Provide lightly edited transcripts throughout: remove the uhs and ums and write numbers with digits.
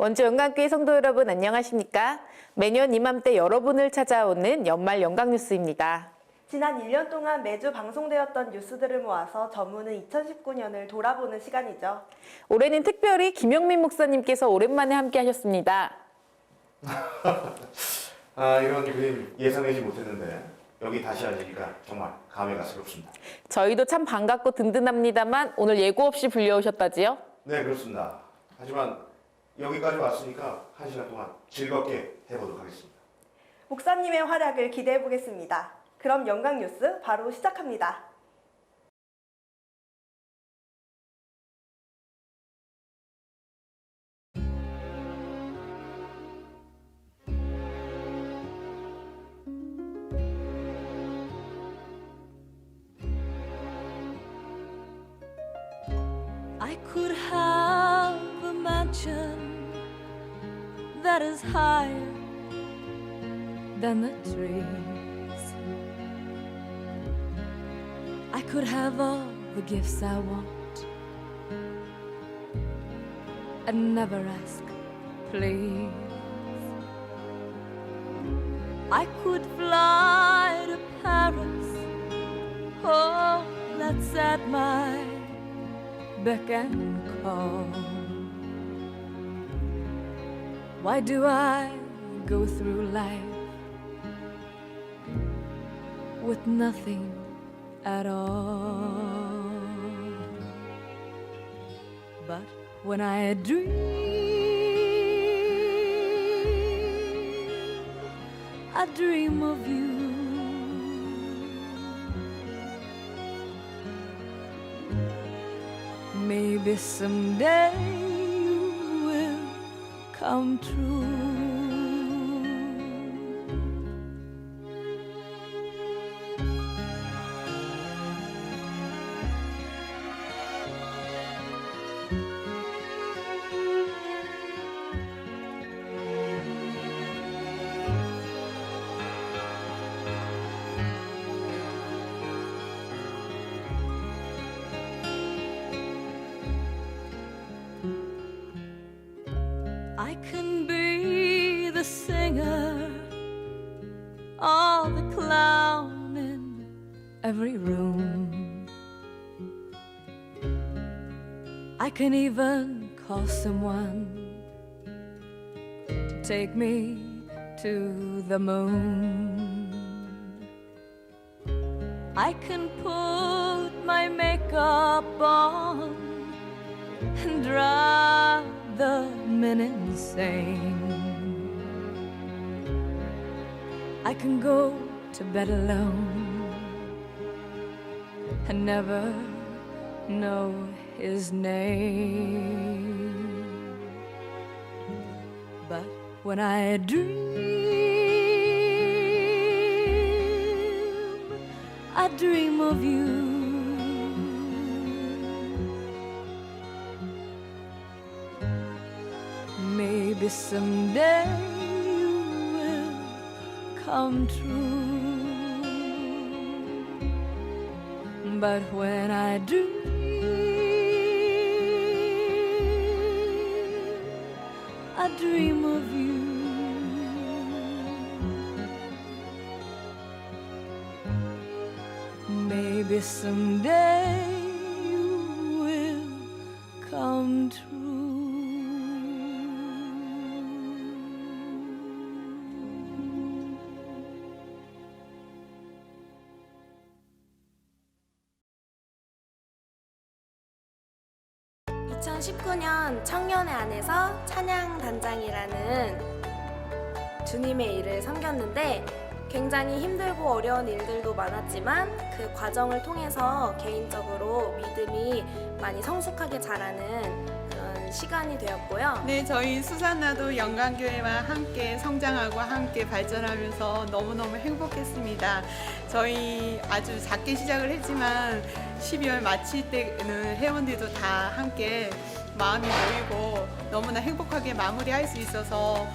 원주 영광교회 성도 여러분 안녕하십니까? 매년 이맘때 여러분을 찾아오는 연말 영광뉴스입니다. 지난 1년 동안 매주 방송되었던 뉴스들을 모아서 전무는 2019년을 돌아보는 시간이죠. 올해는 특별히 김영민 목사님께서 오랜만에 함께 하셨습니다. 이런 그림 예상하지 못했는데 여기 다시 앉으니까 정말 감회가 새롭습니다. 저희도 참 반갑고 든든합니다만 오늘 예고 없이 불려오셨다지요? 네, 그렇습니다. 하지만 여기까지 왔으니까 한 시간 동안 즐겁게 해보도록 하겠습니다. 목사님의 활약을 기대해 보겠습니다. 그럼 영광 뉴스 바로 시작합니다. I could have a mansion that is higher than the trees. I could have all the gifts I want and never ask, please. I could fly to Paris, oh, that's at my beck and call. Why do I go through life with nothing at all? But when I dream of you. Maybe someday you will come true. I can be the singer or the clown in every room. I can even call someone to take me to the moon. I can put my makeup on and drive the men insane. I can go to bed alone and never know his name. But when I dream of you. Maybe someday you will come true. But when I dream of you. Maybe someday you will come true. 2019년 청년의 안에서 찬양단장이라는 주님의 일을 섬겼는데 굉장히 힘들고 어려운 일들도 많았지만 그 과정을 통해서 개인적으로 믿음이 많이 성숙하게 자라는 그런 시간이 되었고요. 네, 저희 수산나도 영광교회와 함께 성장하고 함께 발전하면서 너무너무 행복했습니다. 저희 아주 작게 시작을 했지만 12월 마칠 때는 회원들도 다 함께 마음이 모이고 너무나 행복하게 마무리할 수 있어서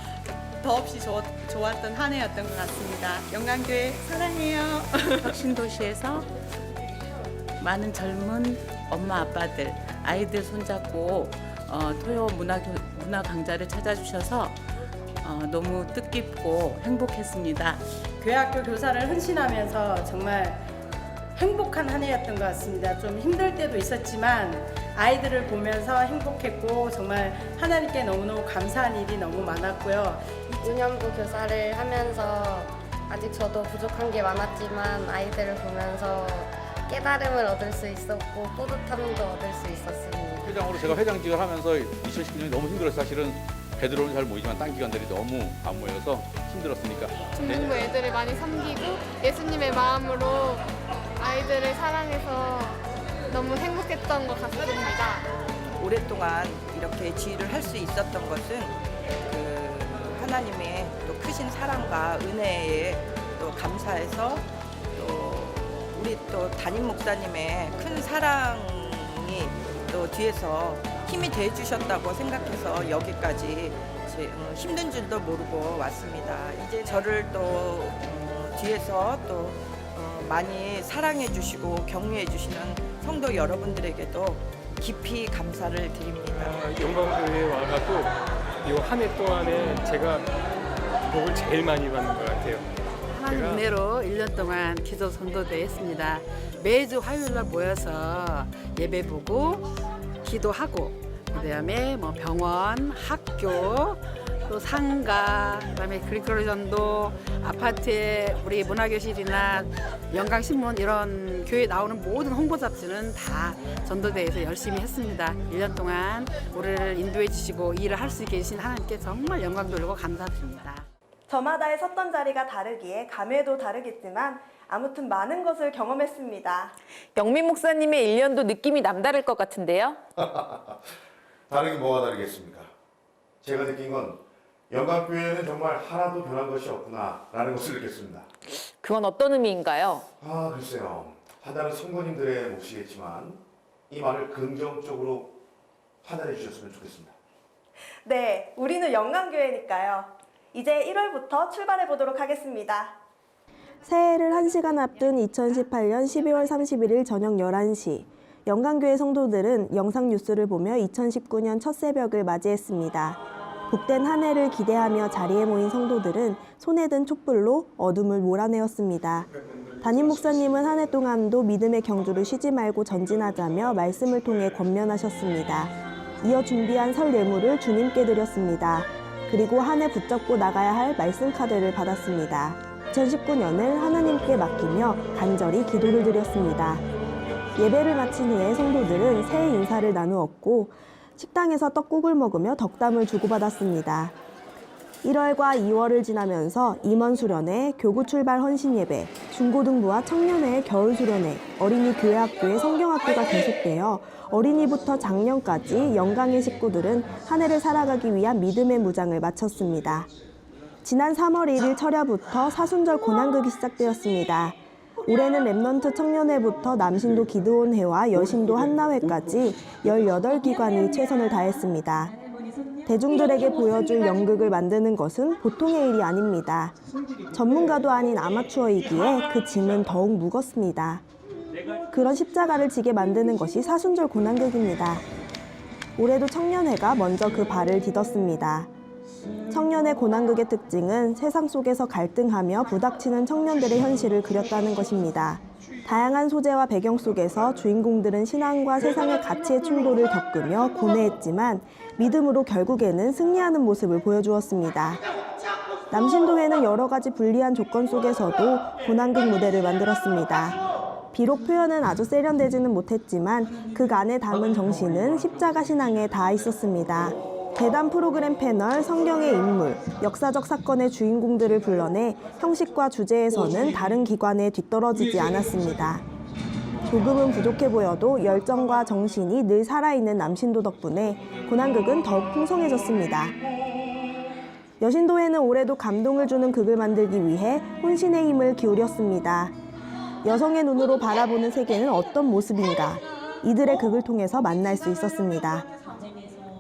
더없이 좋았던 한 해였던 것 같습니다. 영광교회 사랑해요. 혁신도시에서 많은 젊은 엄마 아빠들 아이들 손잡고 토요 문화 강좌를 찾아주셔서 너무 뜻깊고 행복했습니다. 교회학교 교사를 헌신하면서 정말 행복한 한 해였던 것 같습니다. 좀 힘들 때도 있었지만 아이들을 보면서 행복했고 정말 하나님께 너무너무 감사한 일이 너무 많았고요. 유년부 교사를 하면서 아직 저도 부족한 게 많았지만 아이들을 보면서 깨달음을 얻을 수 있었고 뿌듯함도 얻을 수 있었습니다. 회장으로 제가 회장직을 하면서 2019년이 너무 힘들었어요. 사실은 배들어오는 잘 모이지만 딴 기관들이 너무 안 모여서 힘들었으니까. 중등부 애들을 많이 섬기고 예수님의 마음으로 아이들을 사랑해서 너무 행복했던 것 같습니다. 오랫동안 이렇게 지휘를 할 수 있었던 것은 그 하나님의 또 크신 사랑과 은혜에 또 감사해서 또 우리 또 담임 목사님의 큰 사랑이 또 뒤에서 힘이 돼 주셨다고 생각해서 여기까지 힘든 줄도 모르고 왔습니다. 이제 저를 또 뒤에서 또 많이 사랑해 주시고 격려해 주시는 성도 여러분들에게도 깊이 감사를 드립니다. 영광교회에 와가지고 이 한 해 동안에 제가 복을 제일 많이 받는 것 같아요. 하나님 은혜로 1년 동안 기도 선도대 했습니다. 매주 화요일 날 모여서 예배 보고 기도하고 그다음에 뭐 병원, 학교, 또 상가, 그다음에 그리스도 전도, 아파트에 우리 문화교실이나 영광신문 이런 교회에 나오는 모든 홍보 잡지는 다 전도대에서 열심히 했습니다. 1년 동안 우리를 인도해 주시고 일을 할 수 있게 해주신 하나님께 정말 영광 돌리고 감사드립니다. 저마다의 섰던 자리가 다르기에 감회도 다르겠지만 아무튼 많은 것을 경험했습니다. 영민 목사님의 1년도 느낌이 남다를 것 같은데요. 다르긴 뭐가 다르겠습니까? 제가 느낀 건 영광교회는 정말 하나도 변한 것이 없구나라는 것을 느꼈습니다. 그건 어떤 의미인가요? 글쎄요. 판단은 성도님들의 몫이겠지만 이 말을 긍정적으로 판단해 주셨으면 좋겠습니다. 네, 우리는 영광교회니까요. 이제 1월부터 출발해 보도록 하겠습니다. 새해를 1시간 앞둔 2018년 12월 31일 저녁 11시. 영광교회 성도들은 영상 뉴스를 보며 2019년 첫 새벽을 맞이했습니다. 복된 한 해를 기대하며 자리에 모인 성도들은 손에 든 촛불로 어둠을 몰아내었습니다. 담임 목사님은 한 해 동안도 믿음의 경주를 쉬지 말고 전진하자며 말씀을 통해 권면하셨습니다. 이어 준비한 설 예물을 주님께 드렸습니다. 그리고 한 해 붙잡고 나가야 할 말씀 카드를 받았습니다. 2019년을 하나님께 맡기며 간절히 기도를 드렸습니다. 예배를 마친 후에 성도들은 새해 인사를 나누었고 식당에서 떡국을 먹으며 덕담을 주고받았습니다. 1월과 2월을 지나면서 임원 수련회, 교구 출발 헌신 예배, 중고등부와 청년회의 겨울 수련회, 어린이 교회학교의 성경학교가 계속되어 어린이부터 장년까지 영광의 식구들은 한 해를 살아가기 위한 믿음의 무장을 마쳤습니다. 지난 3월 1일 철야부터 사순절 고난극이 시작되었습니다. 올해는 랩넌트 청년회부터 남신도 기드온회와 여신도 한나회까지 18기관이 최선을 다했습니다. 대중들에게 보여줄 연극을 만드는 것은 보통의 일이 아닙니다. 전문가도 아닌 아마추어이기에 그 짐은 더욱 무겁습니다. 그런 십자가를 지게 만드는 것이 사순절 고난극입니다. 올해도 청년회가 먼저 그 발을 디뎠습니다. 청년의 고난극의 특징은 세상 속에서 갈등하며 부닥치는 청년들의 현실을 그렸다는 것입니다. 다양한 소재와 배경 속에서 주인공들은 신앙과 세상의 가치의 충돌을 겪으며 고뇌했지만 믿음으로 결국에는 승리하는 모습을 보여주었습니다. 남신도회는 여러 가지 불리한 조건 속에서도 고난극 무대를 만들었습니다. 비록 표현은 아주 세련되지는 못했지만 그 안에 담은 정신은 십자가 신앙에 닿아 있었습니다. 대담 프로그램 패널, 성경의 인물, 역사적 사건의 주인공들을 불러내 형식과 주제에서는 다른 기관에 뒤떨어지지 않았습니다. 조금은 부족해 보여도 열정과 정신이 늘 살아있는 남신도 덕분에 고난극은 더욱 풍성해졌습니다. 여신도회는 올해도 감동을 주는 극을 만들기 위해 혼신의 힘을 기울였습니다. 여성의 눈으로 바라보는 세계는 어떤 모습인가? 이들의 극을 통해서 만날 수 있었습니다.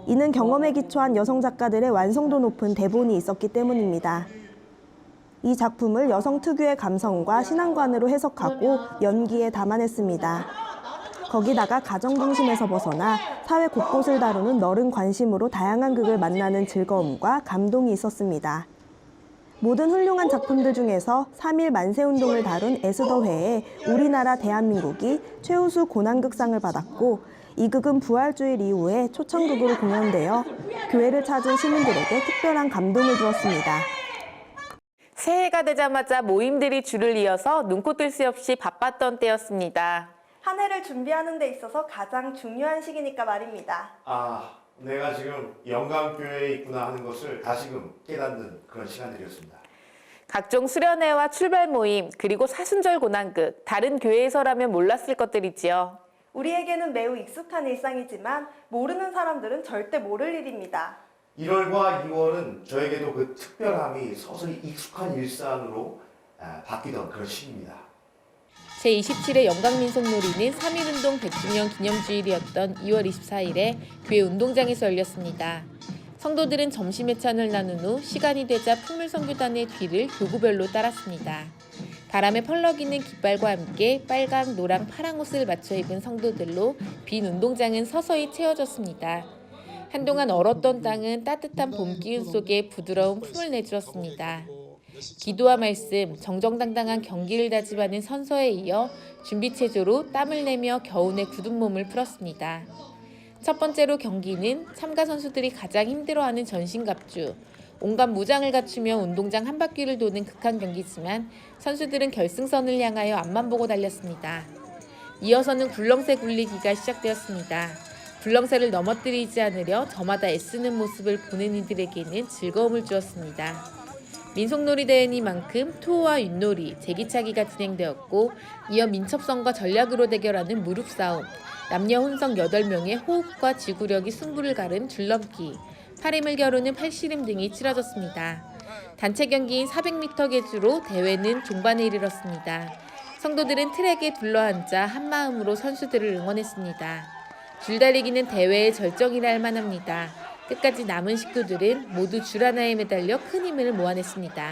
이는 경험에 기초한 여성 작가들의 완성도 높은 대본이 있었기 때문입니다. 이 작품을 여성 특유의 감성과 신앙관으로 해석하고 연기에 담아냈습니다. 거기다가 가정 중심에서 벗어나 사회 곳곳을 다루는 너른 관심으로 다양한 극을 만나는 즐거움과 감동이 있었습니다. 모든 훌륭한 작품들 중에서 3.1 만세운동을 다룬 애쓰더회에 우리나라 대한민국이 최우수 고난극상을 받았고, 이 극은 부활주일 이후에 초청극으로 공연되어 교회를 찾은 시민들에게 특별한 감동을 주었습니다. 새해가 되자마자 모임들이 줄을 이어서 눈코 뜰 새 없이 바빴던 때였습니다. 한 해를 준비하는 데 있어서 가장 중요한 시기니까 말입니다. 내가 지금 영광교회에 있구나 하는 것을 다시금 깨닫는 그런 시간들이었습니다. 각종 수련회와 출발 모임, 그리고 사순절 고난극, 다른 교회에서라면 몰랐을 것들이지요. 우리에게는 매우 익숙한 일상이지만 모르는 사람들은 절대 모를 일입니다. 1월과 2월은 저에게도 그 특별함이 서서히 익숙한 일상으로 바뀌던 그런 시기입니다. 제27회 영광민속놀이는 3.1운동 100주년 기념주일이었던 2월 24일에 교회 운동장에서 열렸습니다. 성도들은 점심 회찬을 나눈 후 시간이 되자 풍물선교단의 뒤를 교구별로 따랐습니다. 바람에 펄럭이는 깃발과 함께 빨강, 노랑, 파랑 옷을 맞춰 입은 성도들로 빈 운동장은 서서히 채워졌습니다. 한동안 얼었던 땅은 따뜻한 봄 기운 속에 부드러운 품을 내주었습니다. 기도와 말씀, 정정당당한 경기를 다짐하는 선서에 이어 준비체조로 땀을 내며 겨우내 굳은 몸을 풀었습니다. 첫 번째로 경기는 참가 선수들이 가장 힘들어하는 전신갑주, 온갖 무장을 갖추며 운동장 한 바퀴를 도는 극한 경기지만 선수들은 결승선을 향하여 앞만 보고 달렸습니다. 이어서는 굴렁쇠 굴리기가 시작되었습니다. 굴렁쇠를 넘어뜨리지 않으려 저마다 애쓰는 모습을 보는 이들에게는 즐거움을 주었습니다. 민속놀이 대회니만큼 투호와 윷놀이, 제기차기가 진행되었고, 이어 민첩성과 전략으로 대결하는 무릎싸움, 남녀 혼성 8명의 호흡과 지구력이 승부를 가른 줄넘기, 팔힘을 겨루는 팔씨름 등이 치러졌습니다. 단체 경기인 400m 계주로 대회는 종반에 이르렀습니다. 성도들은 트랙에 둘러앉아 한마음으로 선수들을 응원했습니다. 줄달리기는 대회의 절정이라 할 만합니다. 끝까지 남은 식구들은 모두 줄 하나에 매달려 큰 힘을 모아냈습니다.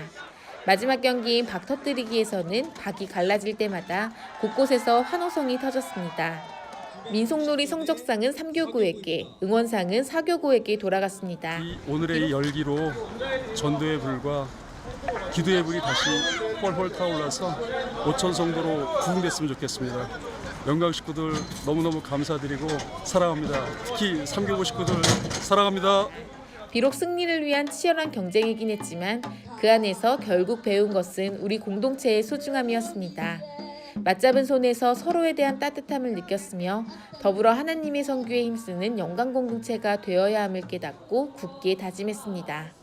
마지막 경기인 박 터뜨리기에서는 박이 갈라질 때마다 곳곳에서 환호성이 터졌습니다. 민속놀이 성적상은 3교구에게, 응원상은 4교구에게 돌아갔습니다. 오늘의 이 열기로 전도의 불과 기도의 불이 다시 펄펄 타올라서 5천 성도로 부흥됐으면 좋겠습니다. 영광 식구들 너무너무 감사드리고 사랑합니다. 특히 3교구 식구들 사랑합니다. 비록 승리를 위한 치열한 경쟁이긴 했지만 그 안에서 결국 배운 것은 우리 공동체의 소중함이었습니다. 맞잡은 손에서 서로에 대한 따뜻함을 느꼈으며 더불어 하나님의 선교에 힘쓰는 영광 공동체가 되어야 함을 깨닫고 굳게 다짐했습니다.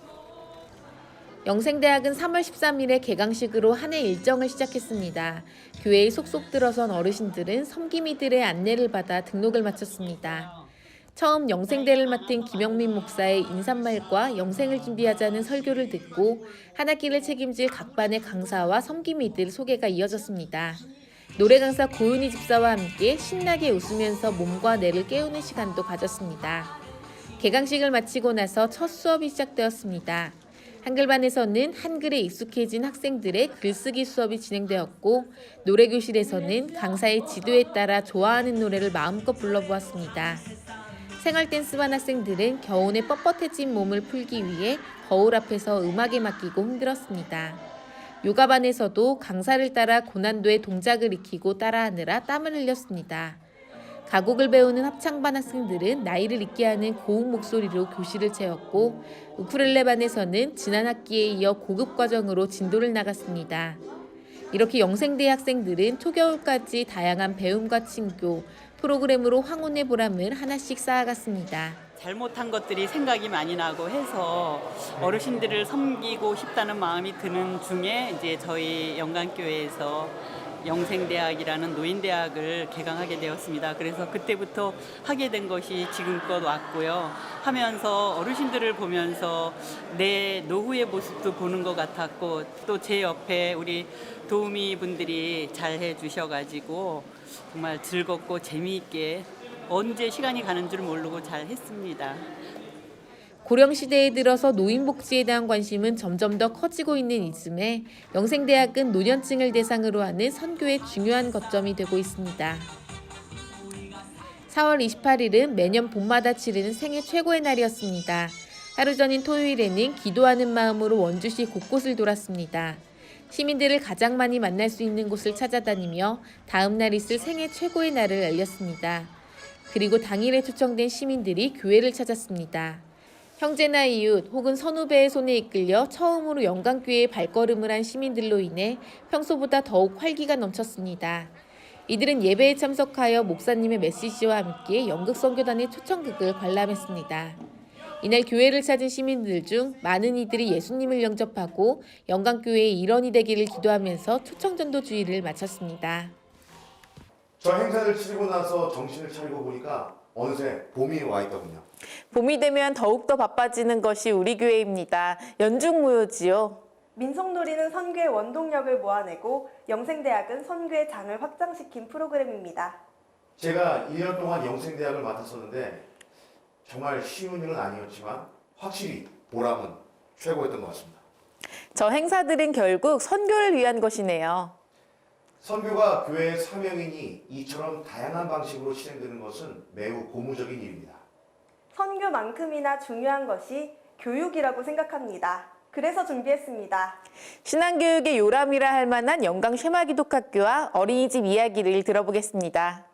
영생대학은 3월 13일에 개강식으로 한 해 일정을 시작했습니다. 교회에 속속 들어선 어르신들은 섬김이들의 안내를 받아 등록을 마쳤습니다. 처음 영생대를 맡은 김영민 목사의 인사말과 영생을 준비하자는 설교를 듣고 한 학기를 책임질 각 반의 강사와 섬김이들 소개가 이어졌습니다. 노래 강사 고은희 집사와 함께 신나게 웃으면서 몸과 뇌를 깨우는 시간도 가졌습니다. 개강식을 마치고 나서 첫 수업이 시작되었습니다. 한글반에서는 한글에 익숙해진 학생들의 글쓰기 수업이 진행되었고, 노래교실에서는 강사의 지도에 따라 좋아하는 노래를 마음껏 불러보았습니다. 생활댄스반 학생들은 겨우내 뻣뻣해진 몸을 풀기 위해 거울 앞에서 음악에 맡기고 흔들었습니다. 요가반에서도 강사를 따라 고난도의 동작을 익히고 따라하느라 땀을 흘렸습니다. 가곡을 배우는 합창반 학생들은 나이를 잊게 하는 고운 목소리로 교실을 채웠고, 우쿨렐레반에서는 지난 학기에 이어 고급 과정으로 진도를 나갔습니다. 이렇게 영생대 학생들은 초겨울까지 다양한 배움과 친교, 프로그램으로 황혼의 보람을 하나씩 쌓아갔습니다. 잘못한 것들이 생각이 많이 나고 해서 어르신들을 섬기고 싶다는 마음이 드는 중에 이제 저희 영광교회에서 영생대학이라는 노인대학을 개강하게 되었습니다. 그래서 그때부터 하게 된 것이 지금껏 왔고요. 하면서 어르신들을 보면서 내 노후의 모습도 보는 것 같았고, 또 제 옆에 우리 도우미 분들이 잘 해주셔가지고 정말 즐겁고 재미있게 언제 시간이 가는 줄 모르고 잘 했습니다. 고령시대에 들어서 노인복지에 대한 관심은 점점 더 커지고 있는 이쯤에 영생대학은 노년층을 대상으로 하는 선교의 중요한 거점이 되고 있습니다. 4월 28일은 매년 봄마다 치르는 생애 최고의 날이었습니다. 하루 전인 토요일에는 기도하는 마음으로 원주시 곳곳을 돌았습니다. 시민들을 가장 많이 만날 수 있는 곳을 찾아다니며 다음 날 있을 생애 최고의 날을 알렸습니다. 그리고 당일에 초청된 시민들이 교회를 찾았습니다. 형제나 이웃 혹은 선후배의 손에 이끌려 처음으로 영광교회에 발걸음을 한 시민들로 인해 평소보다 더욱 활기가 넘쳤습니다. 이들은 예배에 참석하여 목사님의 메시지와 함께 연극선교단의 초청극을 관람했습니다. 이날 교회를 찾은 시민들 중 많은 이들이 예수님을 영접하고 영광교회의 일원이 되기를 기도하면서 초청전도 주일을 마쳤습니다. 저 행사를 치르고 나서 정신을 차리고 보니까 어느새 봄이 와 있더군요. 봄이 되면 더욱더 바빠지는 것이 우리 교회입니다. 연중무효지요. 민속놀이는 선교의 원동력을 모아내고 영생대학은 선교의 장을 확장시킨 프로그램입니다. 제가 1년 동안 영생대학을 맡았었는데 정말 쉬운 일은 아니었지만 확실히 보람은 최고였던 것 같습니다. 저 행사들은 결국 선교를 위한 것이네요. 선교가 교회의 사명이니 이처럼 다양한 방식으로 실행되는 것은 매우 고무적인 일입니다. 선교만큼이나 중요한 것이 교육이라고 생각합니다. 그래서 준비했습니다. 신앙교육의 요람이라 할 만한 영광 쉐마기독학교와 어린이집 이야기를 들어보겠습니다.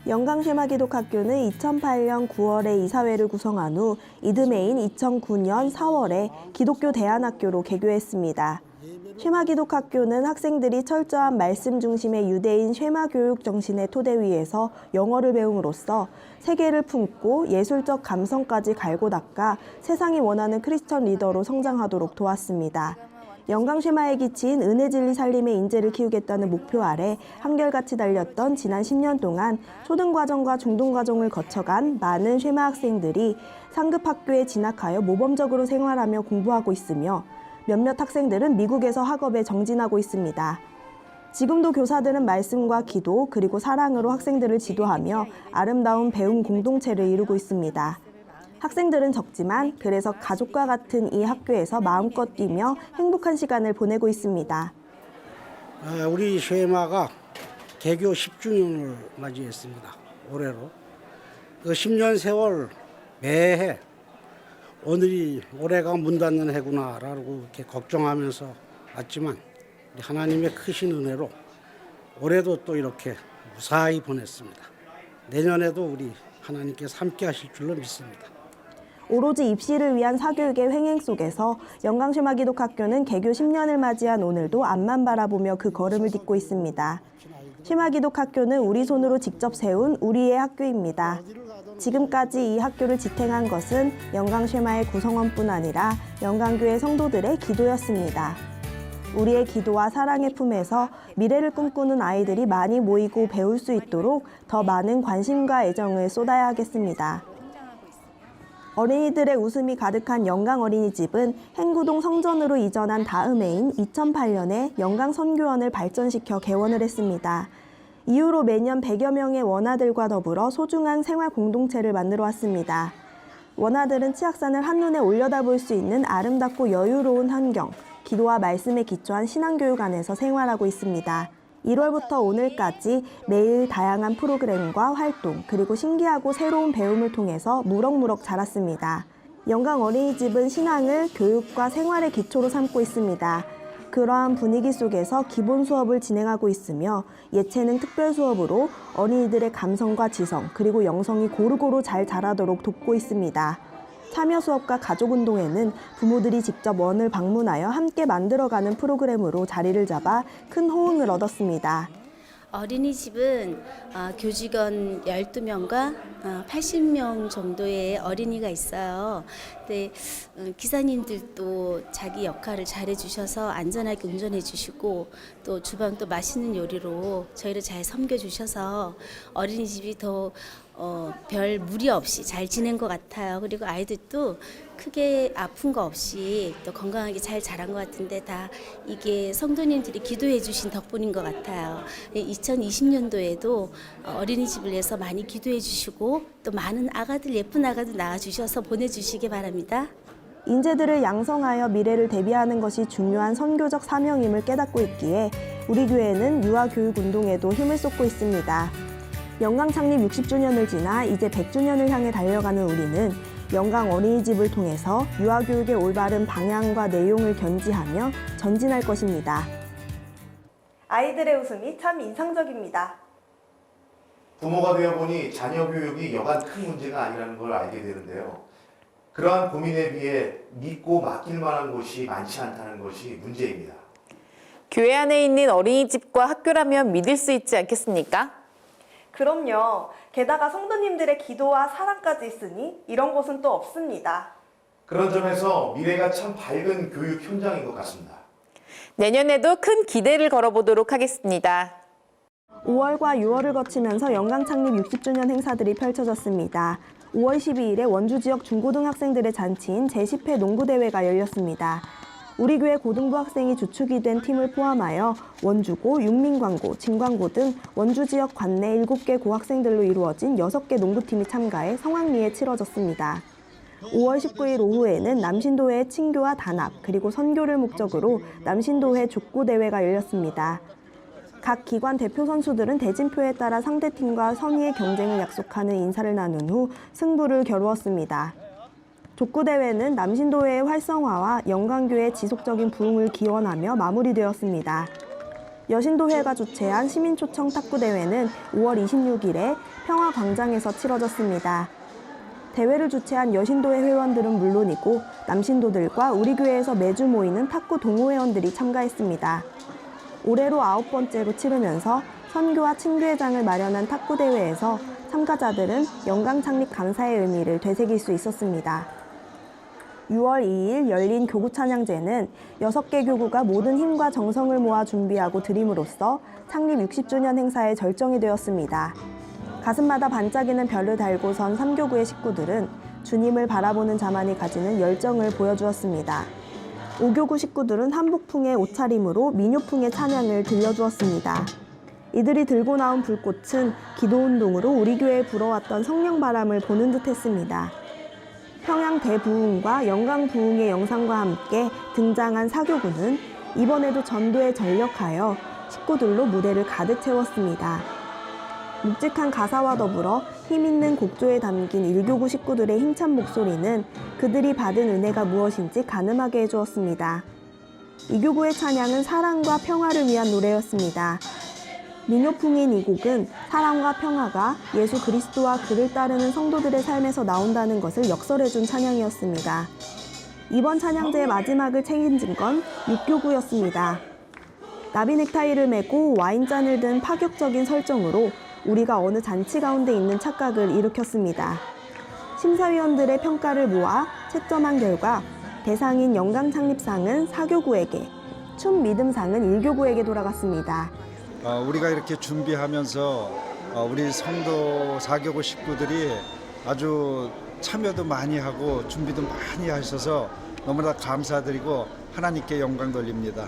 영광쉐마기독학교는 2008년 9월에 이사회를 구성한 후 이듬해인 2009년 4월에 기독교 대안학교로 개교했습니다. 쉐마기독학교는 학생들이 철저한 말씀 중심의 유대인 쉐마교육 정신의 토대 위에서 영어를 배움으로써 세계를 품고 예술적 감성까지 갈고 닦아 세상이 원하는 크리스천 리더로 성장하도록 도왔습니다. 영광쉐마에 기친 은혜진리 살림의 인재를 키우겠다는 목표 아래 한결같이 달렸던 지난 10년 동안 초등과정과 중등과정을 거쳐간 많은 쉐마 학생들이 상급 학교에 진학하여 모범적으로 생활하며 공부하고 있으며 몇몇 학생들은 미국에서 학업에 정진하고 있습니다. 지금도 교사들은 말씀과 기도 그리고 사랑으로 학생들을 지도하며 아름다운 배움 공동체를 이루고 있습니다. 학생들은 적지만 그래서 가족과 같은 이 학교에서 마음껏 뛰며 행복한 시간을 보내고 있습니다. 우리 쉐마가 개교 10주년을 맞이했습니다. 올해로. 그 10년 세월 매해 오늘이 올해가 문 닫는 해구나라고 이렇게 걱정하면서 왔지만 하나님의 크신 은혜로 올해도 또 이렇게 무사히 보냈습니다. 내년에도 우리 하나님께서 함께 하실 줄로 믿습니다. 오로지 입시를 위한 사교육의 횡행 속에서 영광쉐마기독학교는 개교 10년을 맞이한 오늘도 앞만 바라보며 그 걸음을 딛고 있습니다. 쉐마기독학교는 우리 손으로 직접 세운 우리의 학교입니다. 지금까지 이 학교를 지탱한 것은 영광쉐마의 구성원뿐 아니라 영광교회 성도들의 기도였습니다. 우리의 기도와 사랑의 품에서 미래를 꿈꾸는 아이들이 많이 모이고 배울 수 있도록 더 많은 관심과 애정을 쏟아야 하겠습니다. 어린이들의 웃음이 가득한 영광어린이집은 행구동 성전으로 이전한 다음 해인 2008년에 영광선교원을 발전시켜 개원을 했습니다. 이후로 매년 100여 명의 원아들과 더불어 소중한 생활 공동체를 만들어 왔습니다. 원아들은 치악산을 한눈에 올려다볼 수 있는 아름답고 여유로운 환경, 기도와 말씀에 기초한 신앙교육 안에서 생활하고 있습니다. 1월부터 오늘까지 매일 다양한 프로그램과 활동, 그리고 신기하고 새로운 배움을 통해서 무럭무럭 자랐습니다. 영광어린이집은 신앙을 교육과 생활의 기초로 삼고 있습니다. 그러한 분위기 속에서 기본 수업을 진행하고 있으며 예체능 특별 수업으로 어린이들의 감성과 지성, 그리고 영성이 고루고루 잘 자라도록 돕고 있습니다. 참여 수업과 가족운동회는 부모들이 직접 원을 방문하여 함께 만들어가는 프로그램으로 자리를 잡아 큰 호응을 얻었습니다. 어린이집은 교직원 12명과 80명 정도의 어린이가 있어요. 근데 기사님들도 자기 역할을 잘해주셔서 안전하게 운전해주시고 또 주방 또 맛있는 요리로 저희를 잘 섬겨주셔서 어린이집이 더 별 무리 없이 잘 지낸 것 같아요. 그리고 아이들도 크게 아픈 거 없이 또 건강하게 잘 자란 것 같은데 다 이게 성도님들이 기도해 주신 덕분인 것 같아요. 2020년도에도 어린이집을 내서 많이 기도해 주시고 또 많은 아가들, 예쁜 아가들 낳아주셔서 보내주시기 바랍니다. 인재들을 양성하여 미래를 대비하는 것이 중요한 선교적 사명임을 깨닫고 있기에 우리 교회는 유아교육 운동에도 힘을 쏟고 있습니다. 영광 창립 60주년을 지나 이제 100주년을 향해 달려가는 우리는 영광 어린이집을 통해서 유아교육의 올바른 방향과 내용을 견지하며 전진할 것입니다. 아이들의 웃음이 참 인상적입니다. 부모가 되어보니 자녀 교육이 여간 큰 문제가 아니라는 걸 알게 되는데요. 그러한 고민에 비해 믿고 맡길 만한 곳이 많지 않다는 것이 문제입니다. 교회 안에 있는 어린이집과 학교라면 믿을 수 있지 않겠습니까? 그럼요. 게다가 성도님들의 기도와 사랑까지 있으니 이런 곳은 또 없습니다. 그런 점에서 미래가 참 밝은 교육 현장인 것 같습니다. 내년에도 큰 기대를 걸어보도록 하겠습니다. 5월과 6월을 거치면서 영광 창립 60주년 행사들이 펼쳐졌습니다. 5월 12일에 원주 지역 중고등학생들의 잔치인 제10회 농구대회가 열렸습니다. 우리 교회 고등부 학생이 주축이 된 팀을 포함하여 원주고, 육민광고, 진광고 등 원주 지역 관내 7개 고학생들로 이루어진 6개 농구팀이 참가해 성황리에 치러졌습니다. 5월 19일 오후에는 남신도회 친교와 단합, 그리고 선교를 목적으로 남신도회 족구대회가 열렸습니다. 각 기관 대표 선수들은 대진표에 따라 상대팀과 선의의 경쟁을 약속하는 인사를 나눈 후 승부를 겨루었습니다. 족구대회는 남신도회의 활성화와 영광교회의 지속적인 부흥을 기원하며 마무리되었습니다. 여신도회가 주최한 시민초청 탁구대회는 5월 26일에 평화광장에서 치러졌습니다. 대회를 주최한 여신도회 회원들은 물론이고 남신도들과 우리 교회에서 매주 모이는 탁구 동호회원들이 참가했습니다. 올해로 9번째로 치르면서 선교와 친교회장을 마련한 탁구대회에서 참가자들은 영광 창립 감사의 의미를 되새길 수 있었습니다. 6월 2일 열린 교구 찬양제는 6개 교구가 모든 힘과 정성을 모아 준비하고 드림으로써 창립 60주년 행사의 절정이 되었습니다. 가슴마다 반짝이는 별을 달고 선 3교구의 식구들은 주님을 바라보는 자만이 가지는 열정을 보여주었습니다. 5교구 식구들은 한복풍의 옷차림으로 민요풍의 찬양을 들려주었습니다. 이들이 들고 나온 불꽃은 기도운동으로 우리 교회에 불어왔던 성령바람을 보는 듯 했습니다. 평양 대부흥과 영광 부흥의 영상과 함께 등장한 4교구는 이번에도 전도에 전력하여 식구들로 무대를 가득 채웠습니다. 묵직한 가사와 더불어 힘있는 곡조에 담긴 1교구 식구들의 힘찬 목소리는 그들이 받은 은혜가 무엇인지 가늠하게 해주었습니다. 2교구의 찬양은 사랑과 평화를 위한 노래였습니다. 민요풍인 이 곡은 사랑과 평화가 예수 그리스도와 그를 따르는 성도들의 삶에서 나온다는 것을 역설해준 찬양이었습니다. 이번 찬양제의 마지막을 책임진 건 6교구였습니다. 나비 넥타이를 메고 와인잔을 든 파격적인 설정으로 우리가 어느 잔치 가운데 있는 착각을 일으켰습니다. 심사위원들의 평가를 모아 채점한 결과 대상인 영광 창립상은 4교구에게, 춤 믿음상은 1교구에게 돌아갔습니다. 우리가 이렇게 준비하면서 우리 성도 4교구 식구들이 아주 참여도 많이 하고 준비도 많이 하셔서 너무나 감사드리고 하나님께 영광 돌립니다.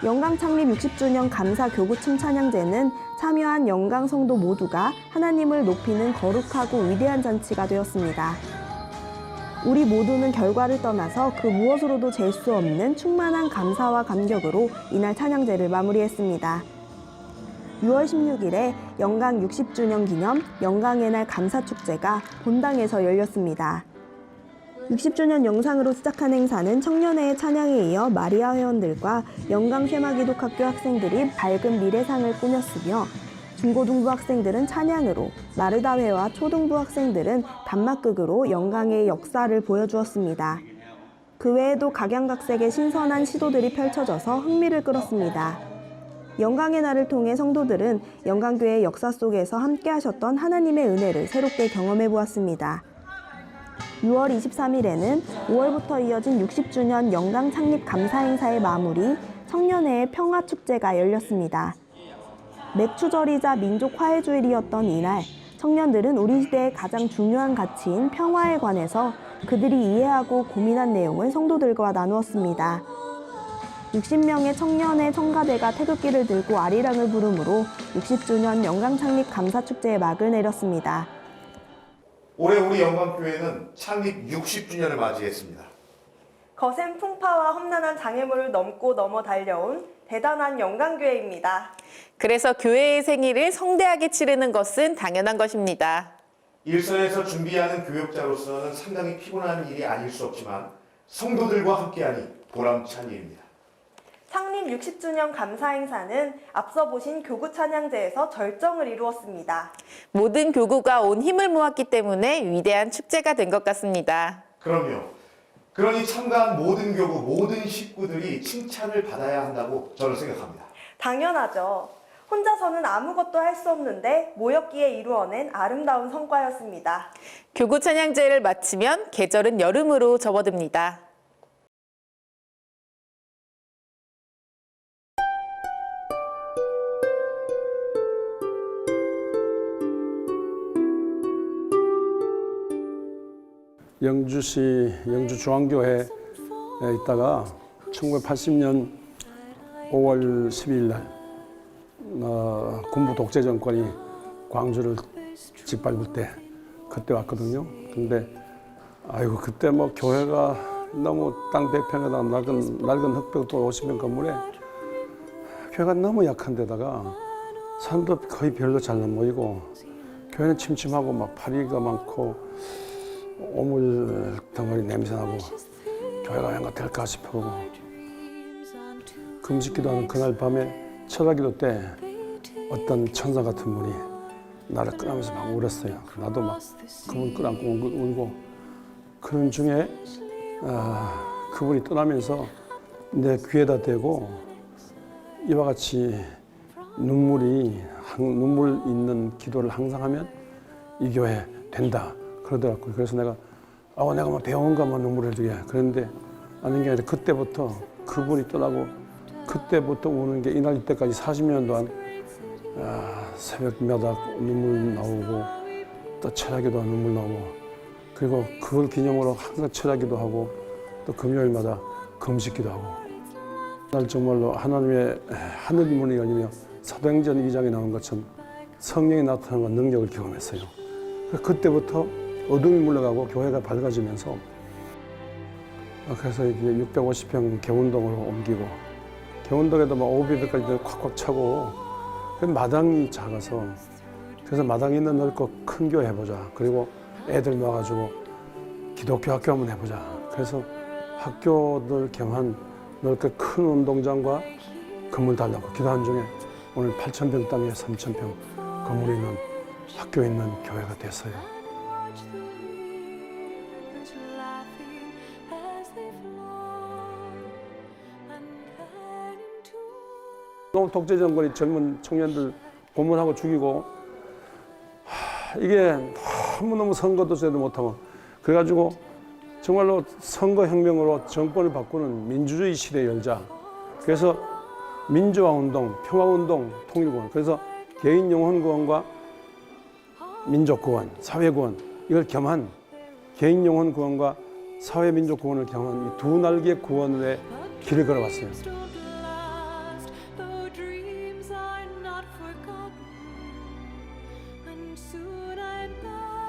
영광 창립 60주년 감사 교구 춤 찬양제는 참여한 영광 성도 모두가 하나님을 높이는 거룩하고 위대한 잔치가 되었습니다. 우리 모두는 결과를 떠나서 그 무엇으로도 잴 수 없는 충만한 감사와 감격으로 이날 찬양제를 마무리했습니다. 6월 16일에 영광 60주년 기념 영광의 날 감사축제가 본당에서 열렸습니다. 60주년 영상으로 시작한 행사는 청년회의 찬양에 이어 마리아 회원들과 영광 쇠마기독학교 학생들이 밝은 미래상을 꾸몄으며 중고등부 학생들은 찬양으로, 마르다회와 초등부 학생들은 단막극으로 영광의 역사를 보여주었습니다. 그 외에도 각양각색의 신선한 시도들이 펼쳐져서 흥미를 끌었습니다. 영광의 날을 통해 성도들은 영광교회의 역사 속에서 함께 하셨던 하나님의 은혜를 새롭게 경험해 보았습니다. 6월 23일에는 5월부터 이어진 60주년 영광 창립 감사 행사의 마무리 청년회의 평화축제가 열렸습니다. 맥추절이자 민족 화해주일이었던 이날, 청년들은 우리 시대의 가장 중요한 가치인 평화에 관해서 그들이 이해하고 고민한 내용을 성도들과 나누었습니다. 60명의 청년의 청가대가 태극기를 들고 아리랑을 부르므로 60주년 영광 창립 감사축제의 막을 내렸습니다. 올해 우리 영광교회는 창립 60주년을 맞이했습니다. 거센 풍파와 험난한 장애물을 넘고 넘어 달려온 대단한 영광교회입니다. 그래서 교회의 생일을 성대하게 치르는 것은 당연한 것입니다. 일선에서 준비하는 교역자로서는 상당히 피곤한 일이 아닐 수 없지만 성도들과 함께하니 보람찬 일입니다. 창립 60주년 감사 행사는 앞서 보신 교구 찬양제에서 절정을 이루었습니다. 모든 교구가 온 힘을 모았기 때문에 위대한 축제가 된 것 같습니다. 그럼요. 그러니 참가한 모든 교구, 모든 식구들이 칭찬을 받아야 한다고 저는 생각합니다. 당연하죠. 혼자서는 아무것도 할 수 없는데 모였기에 이루어낸 아름다운 성과였습니다. 교구 찬양제를 마치면 계절은 여름으로 접어듭니다. 영주시 영주중앙교회에 있다가 1980년 5월 12일 날 군부 독재 정권이 광주를 짓밟을 때 그때 왔거든요. 근데 아이고 그때 뭐 교회가 너무 땅 100평에다 낡은 흑벽돌 50평 건물에 교회가 너무 약한 데다가 사람도 거의 별로 잘 안 모이고 교회는 침침하고 막 파리가 많고 오물 덩어리 냄새나고 교회가 왠가 될까 싶고 금식기도하는 그날 밤에 철학기도 때 어떤 천사 같은 분이 나를 끌어안면서 막 울었어요. 나도 막 그분 끌어안고 울고 그런 중에 그분이 떠나면서 내 귀에다 대고 이와 같이 눈물 있는 기도를 항상 하면 이 교회 된다 그러더라고요. 그래서 내가 뭐 배운가 뭐 눈물을 흘리게 그런데 아닌 게 아니라 그때부터 그분이 떠나고 그때부터 우는 게 이날 이때까지 40년 동안 새벽마다 눈물 나오고 또 철야기도 눈물 나오고 그리고 그걸 기념으로 항상 철야기도 하고 또 금요일마다 금식기도 하고 날 정말로 하나님의 하늘 문이 열리며 사도행전 2장에 나온 것처럼 성령이 나타나는 능력을 경험했어요. 그때부터 어둠이 물러가고 교회가 밝아지면서 그래서 이게 650평 개운동으로 옮기고 개운동에도 막 500배까지 콱콱 차고 마당이 작아서 그래서 마당이 있는 넓고 큰 교회 해보자. 그리고 애들 모아가지고 기독교 학교 한번 해보자. 그래서 학교들 겸한 넓게 큰 운동장과 건물 달라고 기도한 중에 오늘 8,000평 땅에 3,000평 건물이 있는 학교에 있는 교회가 됐어요. 독재 정권이 젊은 청년들 고문하고 죽이고 이게 너무너무 선거도 제대로 못하고 그래가지고 정말로 선거혁명으로 정권을 바꾸는 민주주의 시대 열자. 그래서 민주화운동, 평화운동, 통일구원 그래서 개인영혼구원과 민족구원, 사회구원 이걸 겸한 개인영혼구원과 사회민족구원을 겸한 이 두 날개의 구원의 길을 걸어왔어요.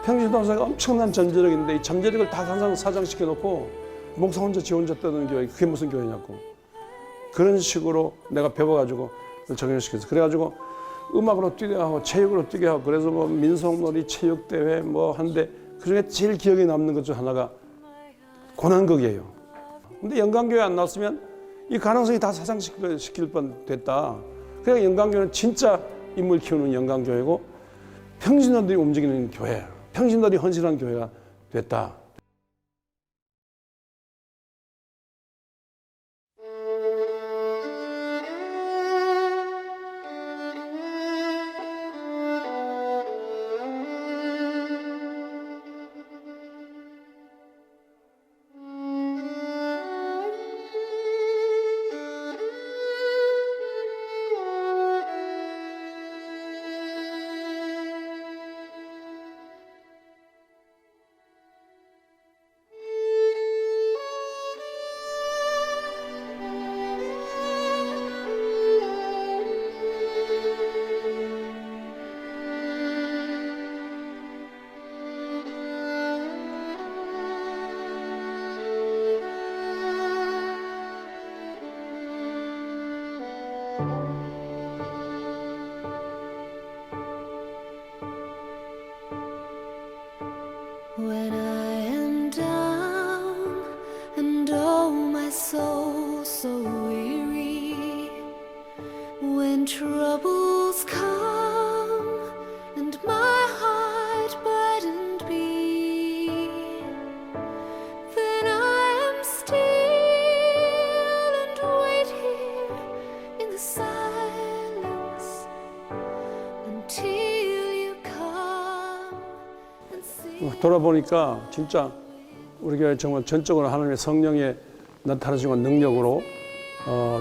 평신도사가 엄청난 전제력인데 이 전제력을 다 사장시켜 놓고 목사 혼자 지 혼자 떠드는 교회 그게 무슨 교회냐고 그런 식으로 내가 배워가지고 적용시켰어. 그래가지고 음악으로 뛰게 하고 체육으로 뛰게 하고 그래서 뭐 민속놀이 체육대회 뭐 하는데 그중에 제일 기억에 남는 것 중 하나가 고난극이에요. 근데 영광교회 안 나왔으면 이 가능성이 다 사장시킬 뻔 됐다. 그래서 영광교회는 진짜 인물 키우는 영광교회고 평신도들이 움직이는 교회 평신도들이 헌신한 교회가 됐다. troubles come and my heart burdened be, then I am still and wait here in the silence until you come and see. 돌아보니까 진짜 우리 교회 정말 전적으로 하나님의 성령의 나타나시는 능력으로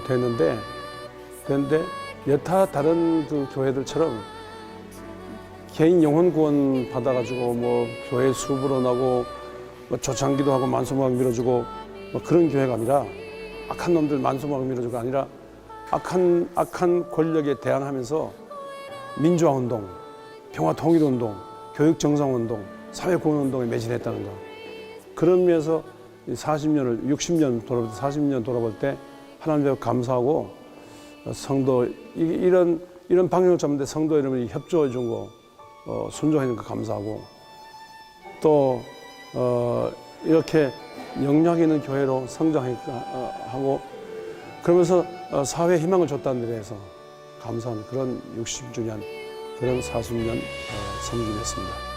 됐는데 여타 다른 그 교회들처럼 개인 영혼 구원 받아가지고 뭐 교회 수부로 나고 뭐 조창기도 하고 만수무강 밀어주고 뭐 그런 교회가 아니라 악한 놈들 만수무강 밀어주고 아니라 악한 권력에 대항하면서 민주화 운동, 평화 통일 운동, 교육 정상 운동, 사회 구원 운동에 매진했다는 거. 그런 면에서 40년을 60년 돌아볼 때 40년 돌아볼 때 하나님 앞에 감사하고 성도 이런 방향을 잡는데 성도 여러분이 협조해 준 거 순종해 준 거 감사하고 또 이렇게 영향 있는 교회로 성장하고 그러면서 사회에 희망을 줬다는 데 대해서 감사한 그런 60주년 그런 40년 섬김했습니다.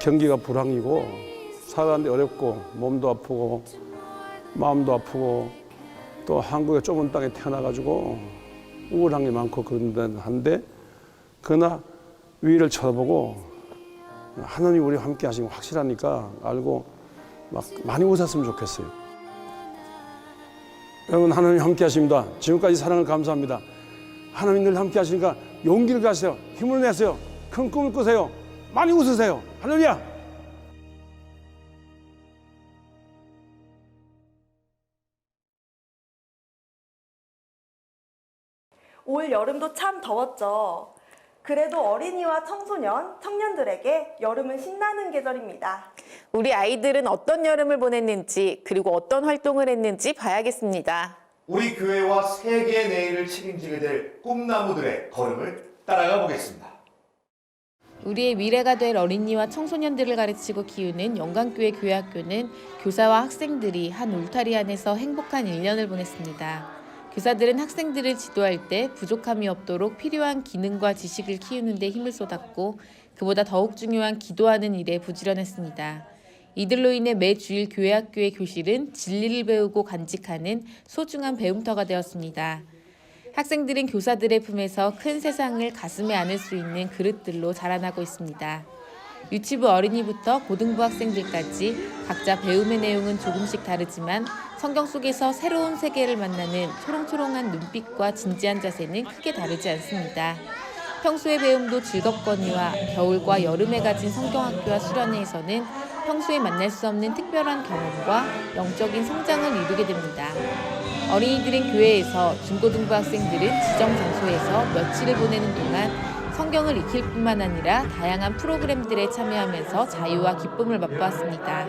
경기가 불황이고 살아가는데 어렵고 몸도 아프고 마음도 아프고 또 한국의 좁은 땅에 태어나가지고 우울한 게 많고 그런데 그러나 위를 쳐다보고 하나님 우리와 함께 하시는 거 확실하니까 알고 막 많이 웃었으면 좋겠어요. 여러분 하나님 함께 하십니다. 지금까지 사랑을 감사합니다. 하나님 늘 함께 하시니까 용기를 가세요. 힘을 내세요. 큰 꿈을 꾸세요. 많이 웃으세요. 할렐루야. 올 여름도 참 더웠죠. 그래도 어린이와 청소년, 청년들에게 여름은 신나는 계절입니다. 우리 아이들은 어떤 여름을 보냈는지 그리고 어떤 활동을 했는지 봐야겠습니다. 우리 교회와 세계의 내일을 책임지게 될 꿈나무들의 걸음을 따라가 보겠습니다. 우리의 미래가 될 어린이와 청소년들을 가르치고 키우는 영광교회 교회학교는 교사와 학생들이 한 울타리 안에서 행복한 1년을 보냈습니다. 교사들은 학생들을 지도할 때 부족함이 없도록 필요한 기능과 지식을 키우는 데 힘을 쏟았고 그보다 더욱 중요한 기도하는 일에 부지런했습니다. 이들로 인해 매 주일 교회학교의 교실은 진리를 배우고 간직하는 소중한 배움터가 되었습니다. 학생들은 교사들의 품에서 큰 세상을 가슴에 안을 수 있는 그릇들로 자라나고 있습니다. 유치부 어린이부터 고등부 학생들까지 각자 배움의 내용은 조금씩 다르지만 성경 속에서 새로운 세계를 만나는 초롱초롱한 눈빛과 진지한 자세는 크게 다르지 않습니다. 평소의 배움도 즐겁거니와 겨울과 여름에 가진 성경학교와 수련회에서는 평소에 만날 수 없는 특별한 경험과 영적인 성장을 이루게 됩니다. 어린이들은 교회에서 중고등부 학생들은 지정 장소에서 며칠을 보내는 동안 성경을 익힐 뿐만 아니라 다양한 프로그램들에 참여하면서 자유와 기쁨을 맛보았습니다.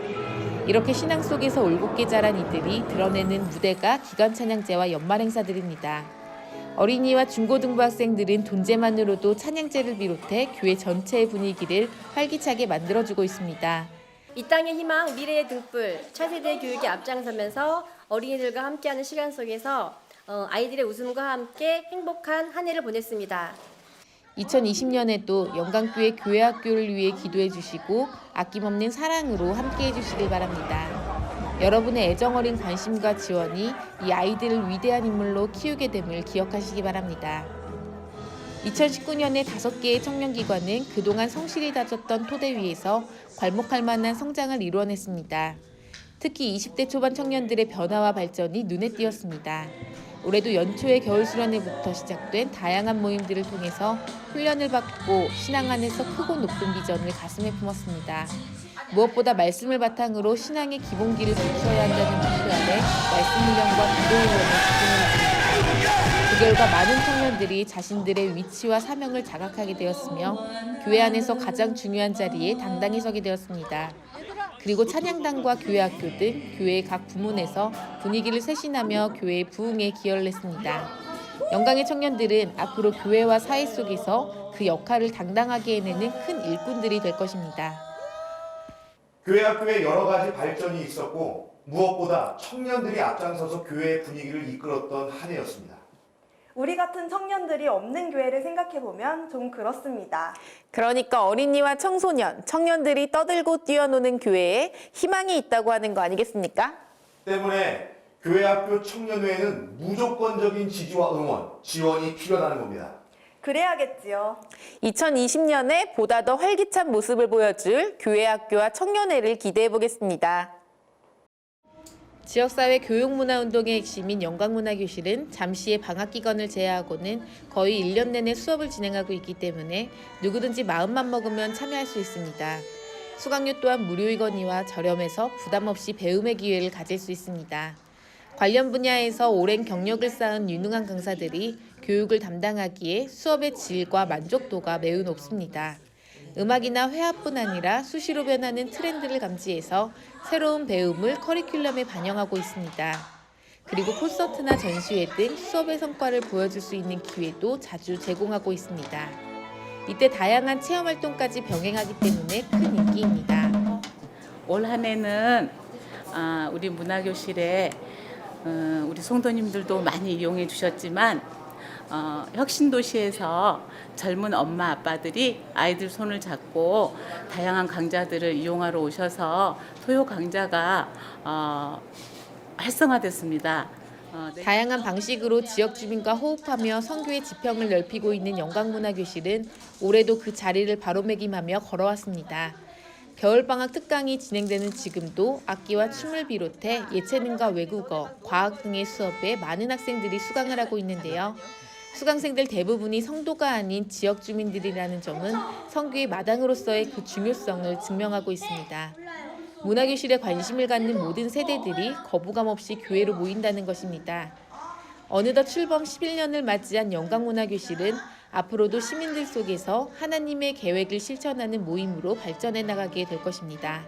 이렇게 신앙 속에서 올곧게 자란 이들이 드러내는 무대가 기관 찬양제와 연말 행사들입니다. 어린이와 중고등부 학생들은 돈재만으로도 찬양제를 비롯해 교회 전체의 분위기를 활기차게 만들어주고 있습니다. 이 땅의 희망, 미래의 등불, 차세대 교육에 앞장서면서 어린이들과 함께하는 시간 속에서 아이들의 웃음과 함께 행복한 한 해를 보냈습니다. 2020년에도 영광교회 교회학교를 위해 기도해 주시고 아낌없는 사랑으로 함께해 주시길 바랍니다. 여러분의 애정어린 관심과 지원이 이 아이들을 위대한 인물로 키우게 됨을 기억하시기 바랍니다. 2019년에 5개의 청년기관은 그동안 성실히 다졌던 토대 위에서 괄목할 만한 성장을 이루어냈습니다. 특히 20대 초반 청년들의 변화와 발전이 눈에 띄었습니다. 올해도 연초의 겨울수련회부터 시작된 다양한 모임들을 통해서 훈련을 받고 신앙 안에서 크고 높은 비전을 가슴에 품었습니다. 무엇보다 말씀을 바탕으로 신앙의 기본기를 갖춰야 한다는 목표 아래 말씀 훈련과 기도 훈련에 집중했습니다. 그 결과 많은 청년들이 자신들의 위치와 사명을 자각하게 되었으며 교회 안에서 가장 중요한 자리에 당당히 서게 되었습니다. 그리고 찬양단과 교회학교 등 교회의 각 부문에서 분위기를 쇄신하며 교회의 부흥에 기여를 했습니다. 영광의 청년들은 앞으로 교회와 사회 속에서 그 역할을 당당하게 해내는 큰 일꾼들이 될 것입니다. 교회학교에 여러 가지 발전이 있었고 무엇보다 청년들이 앞장서서 교회의 분위기를 이끌었던 한 해였습니다. 우리 같은 청년들이 없는 교회를 생각해보면 좀 그렇습니다. 그러니까 어린이와 청소년, 청년들이 떠들고 뛰어노는 교회에 희망이 있다고 하는 거 아니겠습니까? 때문에 교회학교 청년회에는 무조건적인 지지와 응원, 지원이 필요하다는 겁니다. 그래야겠지요. 2020년에 보다 더 활기찬 모습을 보여줄 교회학교와 청년회를 기대해 보겠습니다. 지역사회 교육문화운동의 핵심인 영광문화교실은 잠시의 방학기간을 제외하고는 거의 1년 내내 수업을 진행하고 있기 때문에 누구든지 마음만 먹으면 참여할 수 있습니다. 수강료 또한 무료이거니와 저렴해서 부담 없이 배움의 기회를 가질 수 있습니다. 관련 분야에서 오랜 경력을 쌓은 유능한 강사들이 교육을 담당하기에 수업의 질과 만족도가 매우 높습니다. 음악이나 회화뿐 아니라 수시로 변하는 트렌드를 감지해서 새로운 배움을 커리큘럼에 반영하고 있습니다. 그리고 콘서트나 전시회 등 수업의 성과를 보여줄 수 있는 기회도 자주 제공하고 있습니다. 이때 다양한 체험활동까지 병행하기 때문에 큰 인기입니다. 올 한 해는 우리 문화교실에 우리 성도님들도 많이 이용해 주셨지만 혁신도시에서 젊은 엄마 아빠들이 아이들 손을 잡고 다양한 강좌들을 이용하러 오셔서 토요 강좌가 활성화됐습니다. 다양한 방식으로 지역 주민과 호흡하며 선교의 지평을 넓히고 있는 영광문화교실은 올해도 그 자리를 바로매김하며 걸어왔습니다. 겨울방학 특강이 진행되는 지금도 악기와 춤을 비롯해 예체능과 외국어, 과학 등의 수업에 많은 학생들이 수강을 하고 있는데요. 수강생들 대부분이 성도가 아닌 지역 주민들이라는 점은 선교의 마당으로서의 그 중요성을 증명하고 있습니다. 문화교실에 관심을 갖는 모든 세대들이 거부감 없이 교회로 모인다는 것입니다. 어느덧 출범 11년을 맞이한 영광문화교실은 앞으로도 시민들 속에서 하나님의 계획을 실천하는 모임으로 발전해 나가게 될 것입니다.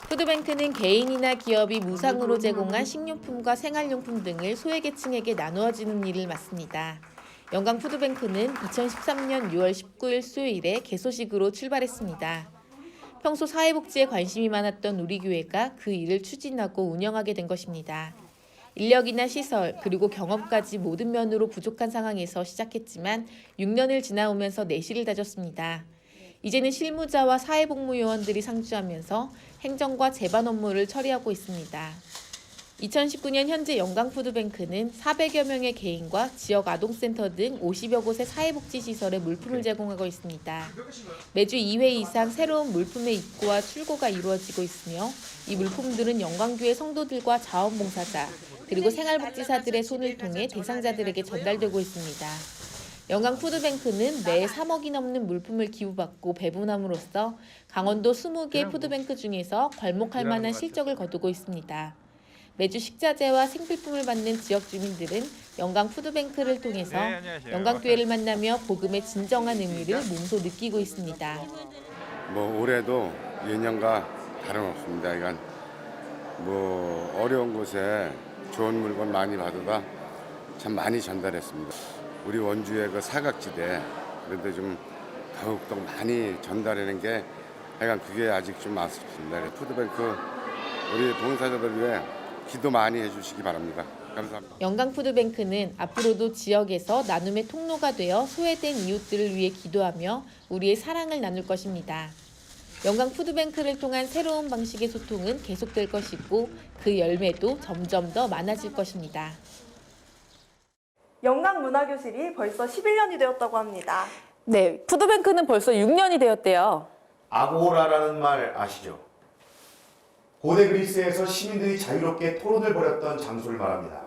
푸드뱅크는 개인이나 기업이 무상으로 제공한 식료품과 생활용품 등을 소외계층에게 나누어주는 일을 맡습니다. 영광푸드뱅크는 2013년 6월 19일 수요일에 개소식으로 출발했습니다. 평소 사회복지에 관심이 많았던 우리 교회가 그 일을 추진하고 운영하게 된 것입니다. 인력이나 시설, 그리고 경험까지 모든 면으로 부족한 상황에서 시작했지만 6년을 지나오면서 내실을 다졌습니다. 이제는 실무자와 사회복무요원들이 상주하면서 행정과 재반 업무를 처리하고 있습니다. 2019년 현재 영광푸드뱅크는 400여 명의 개인과 지역 아동센터 등 50여 곳의 사회복지시설에 물품을 제공하고 있습니다. 매주 2회 이상 새로운 물품의 입고와 출고가 이루어지고 있으며 이 물품들은 영광교회 성도들과 자원봉사자, 그리고 생활복지사들의 손을 통해 대상자들에게 전달되고 있습니다. 영광푸드뱅크는 매해 3억이 넘는 물품을 기부받고 배분함으로써 강원도 20개 푸드뱅크 중에서 괄목할 만한 실적을 거두고 있습니다. 매주 식자재와 생필품을 받는 지역 주민들은 영광푸드뱅크를 통해서 영광교회를 만나며 복음의 진정한 의미를 몸소 느끼고 있습니다. 올해도 예년과 다름없습니다. 이건 어려운 곳에 좋은 물건 많이 받아다 참 많이 전달했습니다. 우리 원주의 그 사각지대 그런데 좀 더욱더 많이 전달하는 게 하여간 그게 아직 좀 아쉽습니다. 푸드뱅크 우리 봉사자들 위해 기도 많이 해주시기 바랍니다. 감사합니다. 영광푸드뱅크는 앞으로도 지역에서 나눔의 통로가 되어 소외된 이웃들을 위해 기도하며 우리의 사랑을 나눌 것입니다. 영광푸드뱅크를 통한 새로운 방식의 소통은 계속될 것이고 그 열매도 점점 더 많아질 것입니다. 영광문화교실이 벌써 11년이 되었다고 합니다. 네, 푸드뱅크는 벌써 6년이 되었대요. 아고라라는 말 아시죠? 고대 그리스에서 시민들이 자유롭게 토론을 벌였던 장소를 말합니다.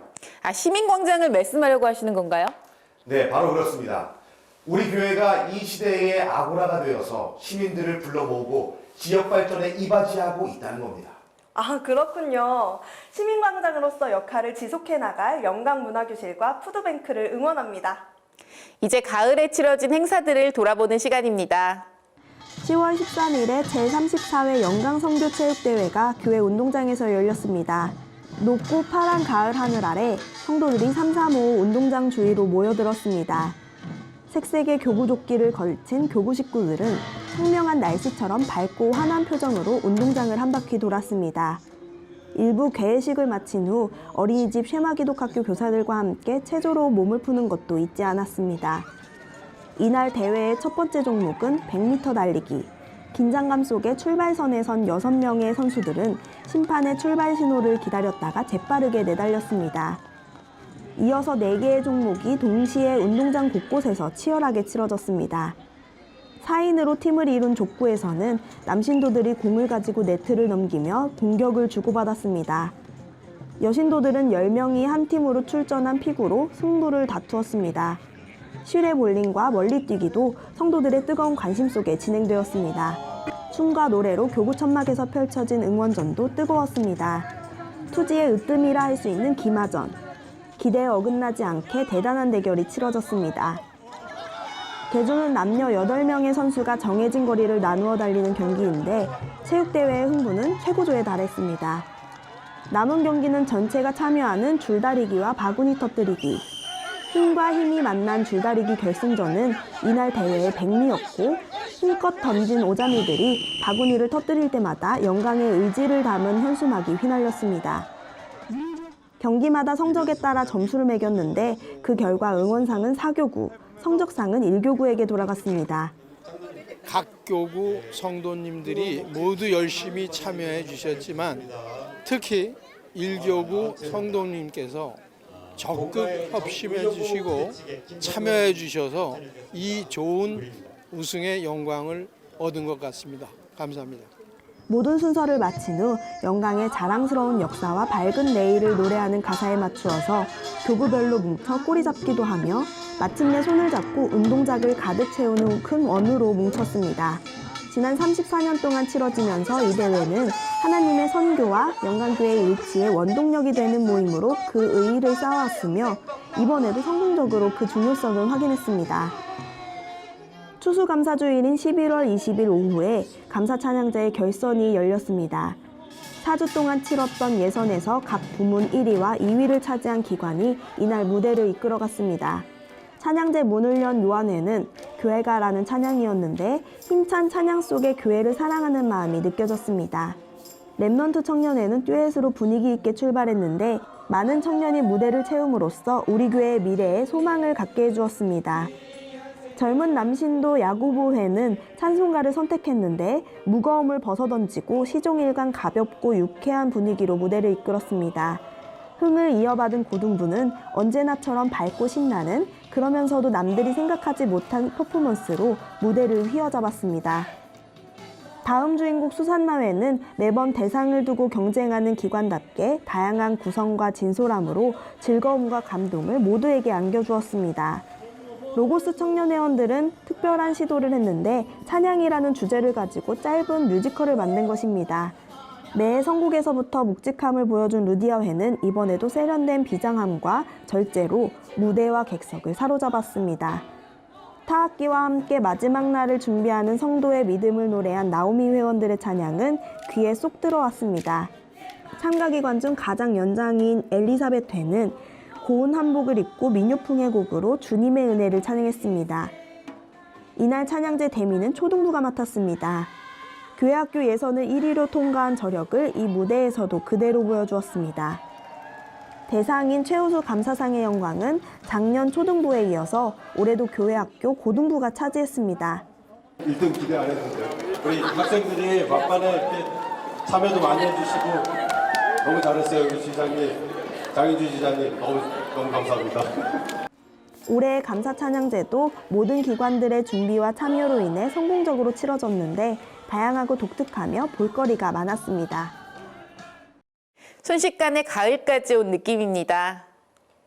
시민광장을 말씀하려고 하시는 건가요? 네, 바로 그렇습니다. 우리 교회가 이 시대의 아고라가 되어서 시민들을 불러 모으고 지역 발전에 이바지하고 있다는 겁니다. 아, 그렇군요. 시민광장으로서 역할을 지속해 나갈 영광문화교실과 푸드뱅크를 응원합니다. 이제 가을에 치러진 행사들을 돌아보는 시간입니다. 10월 13일에 제34회 영광성교체육대회가 교회 운동장에서 열렸습니다. 높고 파란 가을 하늘 아래 성도들이 335 운동장 주위로 모여들었습니다. 색색의 교구조끼를 걸친 교구 식구들은 청명한 날씨처럼 밝고 환한 표정으로 운동장을 한 바퀴 돌았습니다. 일부 개회식을 마친 후 어린이집 쉐마기독학교 교사들과 함께 체조로 몸을 푸는 것도 잊지 않았습니다. 이날 대회의 첫 번째 종목은 100m 달리기. 긴장감 속에 출발선에 선 6명의 선수들은 심판의 출발 신호를 기다렸다가 재빠르게 내달렸습니다. 이어서 4개의 종목이 동시에 운동장 곳곳에서 치열하게 치러졌습니다. 4인으로 팀을 이룬 족구에서는 남신도들이 공을 가지고 네트를 넘기며 공격을 주고받았습니다. 여신도들은 10명이 한 팀으로 출전한 픽으로 승부를 다투었습니다. 슈레볼링과 멀리뛰기도 성도들의 뜨거운 관심 속에 진행되었습니다. 춤과 노래로 교구 천막에서 펼쳐진 응원전도 뜨거웠습니다. 투지의 으뜸이라 할 수 있는 기마전. 기대에 어긋나지 않게 대단한 대결이 치러졌습니다. 개조는 남녀 8명의 선수가 정해진 거리를 나누어 달리는 경기인데 체육대회의 흥부는 최고조에 달했습니다. 남은 경기는 전체가 참여하는 줄다리기와 바구니 터뜨리기. 힘과 힘이 만난 줄다리기 결승전은 이날 대회의 백미였고 힘껏 던진 오자미들이 바구니를 터뜨릴 때마다 영광의 의지를 담은 현수막이 휘날렸습니다. 경기마다 성적에 따라 점수를 매겼는데 그 결과 응원상은 4교구, 성적상은 1교구에게 돌아갔습니다. 각 교구 성도님들이 모두 열심히 참여해 주셨지만 특히 1교구 성도님께서 적극 협심해 주시고 참여해 주셔서 이 좋은 우승의 영광을 얻은 것 같습니다. 감사합니다. 모든 순서를 마친 후 영광의 자랑스러운 역사와 밝은 내일을 노래하는 가사에 맞추어서 교구별로 뭉쳐 꼬리 잡기도 하며 마침내 손을 잡고 운동장을 가득 채운 후 큰 원으로 뭉쳤습니다. 지난 34년 동안 치러지면서 이 대회는 하나님의 선교와 영광교회의 일치의 원동력이 되는 모임으로 그 의의를 쌓아왔으며 이번에도 성공적으로 그 중요성을 확인했습니다. 추수감사주일인 11월 20일 오후에 감사찬양자의 결선이 열렸습니다. 4주 동안 치렀던 예선에서 각 부문 1위와 2위를 차지한 기관이 이날 무대를 이끌어갔습니다. 찬양제 문을 연 요한회는 교회가라는 찬양이었는데 힘찬 찬양 속에 교회를 사랑하는 마음이 느껴졌습니다. 랩넌트 청년회는 듀엣으로 분위기 있게 출발했는데 많은 청년이 무대를 채움으로써 우리 교회의 미래에 소망을 갖게 해주었습니다. 젊은 남신도 야고보회는 찬송가를 선택했는데 무거움을 벗어던지고 시종일관 가볍고 유쾌한 분위기로 무대를 이끌었습니다. 흥을 이어받은 고등부는 언제나처럼 밝고 신나는 그러면서도 남들이 생각하지 못한 퍼포먼스로 무대를 휘어잡았습니다. 다음 주인공 수산나회는 매번 대상을 두고 경쟁하는 기관답게 다양한 구성과 진솔함으로 즐거움과 감동을 모두에게 안겨주었습니다. 로고스 청년회원들은 특별한 시도를 했는데 찬양이라는 주제를 가지고 짧은 뮤지컬을 만든 것입니다. 매해 선곡에서부터 묵직함을 보여준 루디아회는 이번에도 세련된 비장함과 절제로 무대와 객석을 사로잡았습니다. 타악기와 함께 마지막 날을 준비하는 성도의 믿음을 노래한 나오미 회원들의 찬양은 귀에 쏙 들어왔습니다. 참가기관 중 가장 연장인 엘리사벳 회는 고운 한복을 입고 민요풍의 곡으로 주님의 은혜를 찬양했습니다. 이날 찬양제 대미는 초등부가 맡았습니다. 교회 학교 예선을 1위로 통과한 저력을 이 무대에서도 그대로 보여주었습니다. 대상인 최우수 감사상의 영광은 작년 초등부에 이어서 올해도 교회 학교 고등부가 차지했습니다. 1등 기대 안 해도 돼요. 우리 학생들이 막판에 이렇게 참여도 많이 해주시고 너무 잘했어요. 우리 지사님, 장인주 지사님 너무 감사합니다. 올해의 감사 찬양제도 모든 기관들의 준비와 참여로 인해 성공적으로 치러졌는데 다양하고 독특하며 볼거리가 많았습니다. 순식간에 가을까지 온 느낌입니다.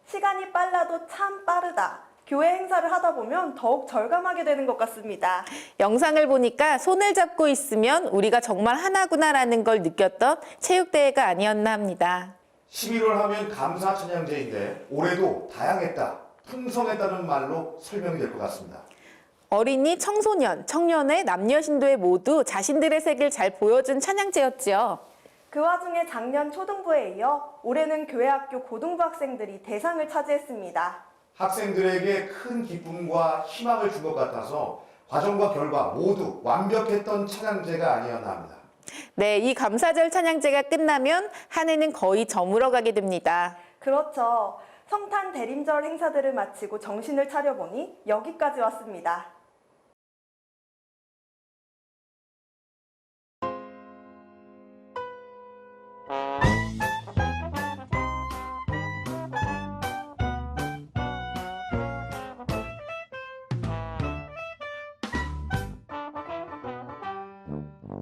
시간이 빨라도 참 빠르다. 교회 행사를 하다 보면 더욱 절감하게 되는 것 같습니다. 영상을 보니까 손을 잡고 있으면 우리가 정말 하나구나라는 걸 느꼈던 체육대회가 아니었나 합니다. 11월 하면 감사 찬양제인데 올해도 다양했다, 풍성했다는 말로 설명이 될 것 같습니다. 어린이, 청소년, 청년의 남녀 신도에 모두 자신들의 색을 잘 보여준 찬양제였지요. 그 와중에 작년 초등부에 이어 올해는 교회학교 고등부 학생들이 대상을 차지했습니다. 학생들에게 큰 기쁨과 희망을 준 것 같아서 과정과 결과 모두 완벽했던 찬양제가 아니었나 합니다. 네, 이 감사절 찬양제가 끝나면 한 해는 거의 저물어 가게 됩니다. 그렇죠. 성탄 대림절 행사들을 마치고 정신을 차려보니 여기까지 왔습니다.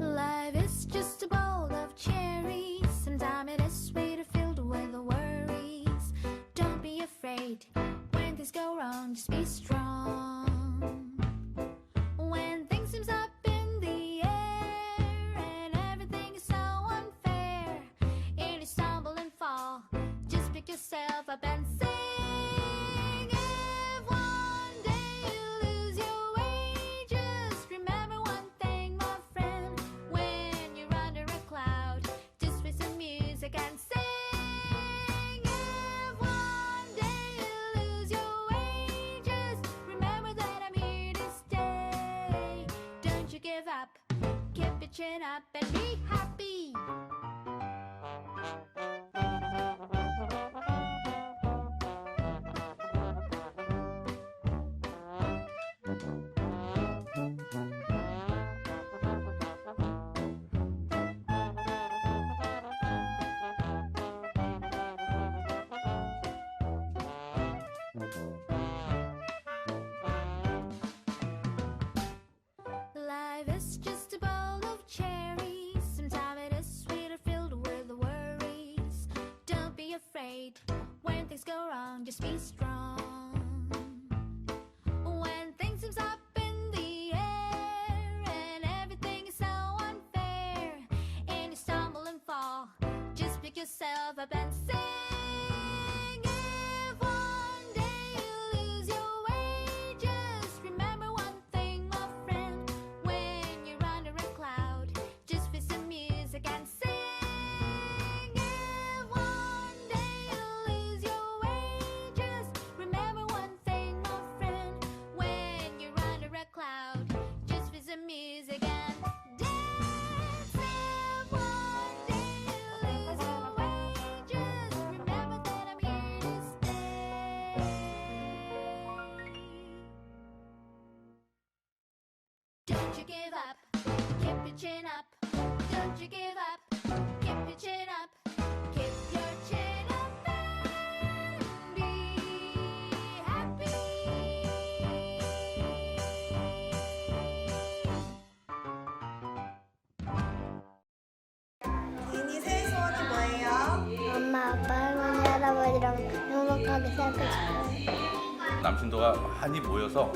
Life is just a bowl of cherries. Sometimes it is sweeter, filled with worries. Don't be afraid when things go wrong. Just be strong. When things seems up in the air and everything is so unfair, and you stumble and fall, just pick yourself up and sing. If one day you lose your way, just remember one thing, my friend. When you're under a cloud, just play some music and sing. If one day you lose your way, just remember that I'm here to stay. Don't you give up, keep your chin up and be happy. Life is just a bowl of cherries. Sometimes it is sweeter, filled with worries. Don't be afraid when things go wrong, just be strong. When things seems up in the air and everything is so unfair, and you stumble and fall, just pick yourself up and sing. If one day you lose your way, just remember one thing, my friend. When you're under a cloud, just feel some music and sing. If one day you lose your way, just remember one thing, my friend. When you're under a cloud, just feel some music and dance. If one day you lose your way, just remember that I'm here to stay. Don't you give up, keep your chin up. Don't you give up, keep your chin up. Keep your chin up and be happy. 지인이 새해 소원은 뭐예요? 엄마, 아빠, 할머니, 할아버지랑 행복하게 살고 싶어요. 남신도가 많이 모여서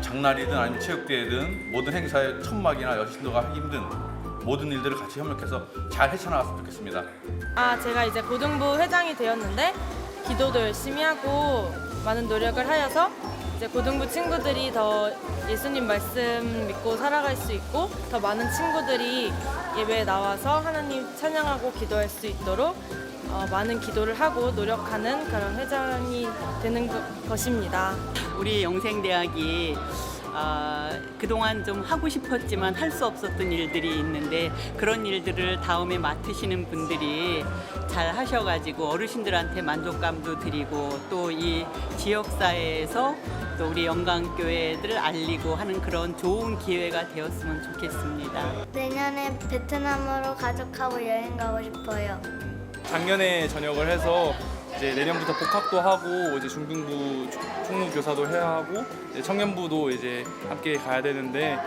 장날이든 아니면 체육대회든 모든 행사의 천막이나 여신도가 하기 힘든 모든 일들을 같이 협력해서 잘 헤쳐나갔으면 좋겠습니다. 제가 이제 고등부 회장이 되었는데 기도도 열심히 하고 많은 노력을 하여서 이제 고등부 친구들이 더 예수님 말씀 믿고 살아갈 수 있고 더 많은 친구들이 예배에 나와서 하나님 찬양하고 기도할 수 있도록 많은 기도를 하고 노력하는 그런 회장이 되는 것입니다. 우리 영생대학이 그동안 좀 하고 싶었지만 할 수 없었던 일들이 있는데 그런 일들을 다음에 맡으시는 분들이 잘 하셔가지고 어르신들한테 만족감도 드리고 또 이 지역사회에서 또 우리 영광교회를 알리고 하는 그런 좋은 기회가 되었으면 좋겠습니다. 내년에 베트남으로 가족하고 여행 가고 싶어요. 작년에 전역을 해서 이제 내년부터 복학도 하고 이제 중등부 총무교사도 해야 하고 이제 청년부도 이제 함께 가야 되는데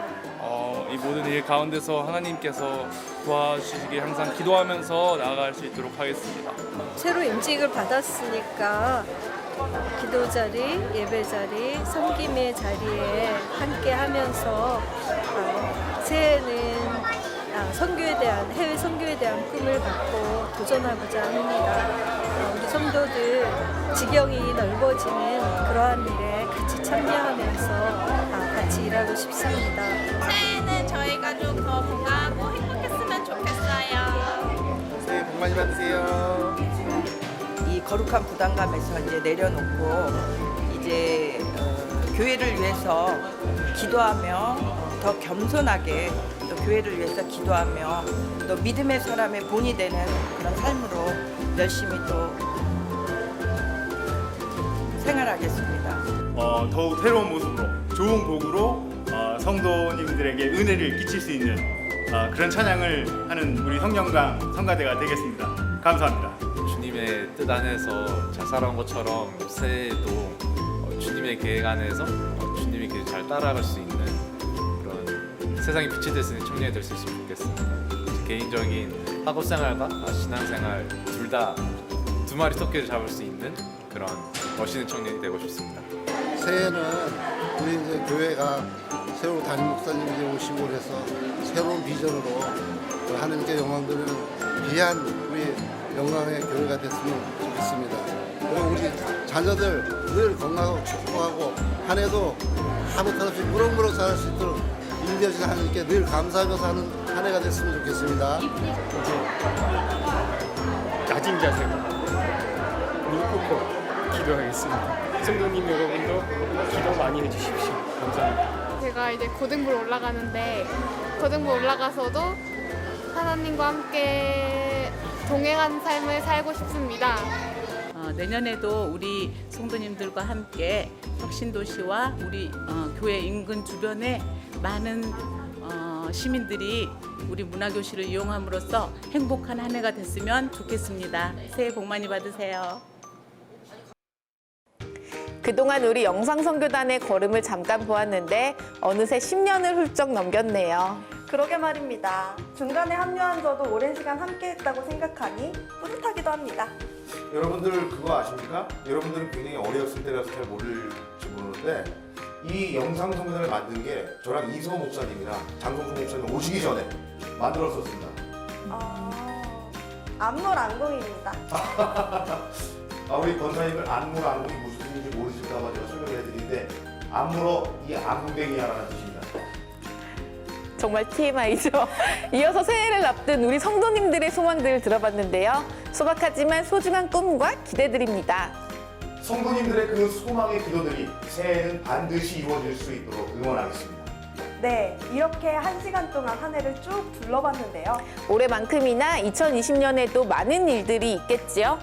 이 모든 일 가운데서 하나님께서 도와주시길 항상 기도하면서 나아갈 수 있도록 하겠습니다. 새로 임직을 받았으니까 기도 자리, 예배 자리, 섬김의 자리에 함께 하면서 새해에는 선교에 대한 해외 선교에 대한 꿈을 갖고 도전하고자 합니다. 우리 성도들 지경이 넓어지는 그러한 일에 같이 참여하면서 같이 일하고 싶습니다. 새해에는 저희 가족 더 건강하고 행복했으면 좋겠어요. 새해 복 많이 받으세요. 이 거룩한 부담감에서 이제 내려놓고 이제 교회를 위해서 기도하며 더 겸손하게 또 교회를 위해서 기도하며 또 믿음의 사람의 본이 되는 그런 삶으로 열심히 또 생활하겠습니다. 더욱 새로운 모습으로 좋은 곡으로 성도님들에게 은혜를 끼칠 수 있는 그런 찬양을 하는 우리 성령강 성가대가 되겠습니다. 감사합니다. 주님의 뜻 안에서 잘 살아온 것처럼 새해에도 주님의 계획 안에서 주님의 길 잘 따라갈 수 있는 그런 세상의 빛이 될 수 있는 청년이 될 수 있으면 좋겠습니다. 개인적인 학업생활과 신앙생활 둘 다 두 마리 토끼를 잡을 수 있는 그런 멋있는 청년이 되고 싶습니다. 새해는 우리 이제 교회가 새로 담임 목사님이 오시고 그래서 새로운 비전으로 하나님께 영광 드리는 귀한 우리 영광의 교회가 됐으면 좋겠습니다. 그리고 우리 자녀들 늘 건강하고 축복하고 한 해도 아무 탈 없이 무럭무럭 자랄 수 있도록 인도하신 하나님께 늘 감사하며 사는 한 해가 됐으면 좋겠습니다. 낮은 자세로 무릎 꿇고 기도하겠습니다. 성도님 여러분도 기도 많이 해주십시오. 감사합니다. 제가 이제 고등부로 올라가는데 고등부 올라가서도 하나님과 함께 동행한 삶을 살고 싶습니다. 내년에도 우리 성도님들과 함께 혁신도시와 우리 교회 인근 주변에 많은 시민들이 우리 문화교실을 이용함으로써 행복한 한 해가 됐으면 좋겠습니다. 새해 복 많이 받으세요. 그동안 우리 영상선교단의 걸음을 잠깐 보았는데 어느새 10년을 훌쩍 넘겼네요. 그러게 말입니다. 중간에 합류한 저도 오랜 시간 함께했다고 생각하니 뿌듯하기도 합니다. 여러분들 그거 아십니까? 여러분들은 굉장히 어렸을 때라서 잘 모를지 모르는데 이 영상선교단을 만든 게 저랑 이서 목사님이랑 장성수 목사님 오시기 전에 만들었었습니다. 안물안궁입니다. 우리 권사님을 안물안궁이 무슨 뜻인지 모르실까 봐 제가 설명을 해드리는데 안물어 이 안궁뱅이야라는 뜻입니다. 정말 TMI죠. 이어서 새해를 앞둔 우리 성도님들의 소망들을 들어봤는데요. 소박하지만 소중한 꿈과 기대드립니다. 성도님들의 그 소망의 기도들이 새해에는 반드시 이루어질 수 있도록 응원하겠습니다. 네, 이렇게 1시간 동안 한 해를 쭉 둘러봤는데요. 올해만큼이나 2020년에도 많은 일들이 있겠지요.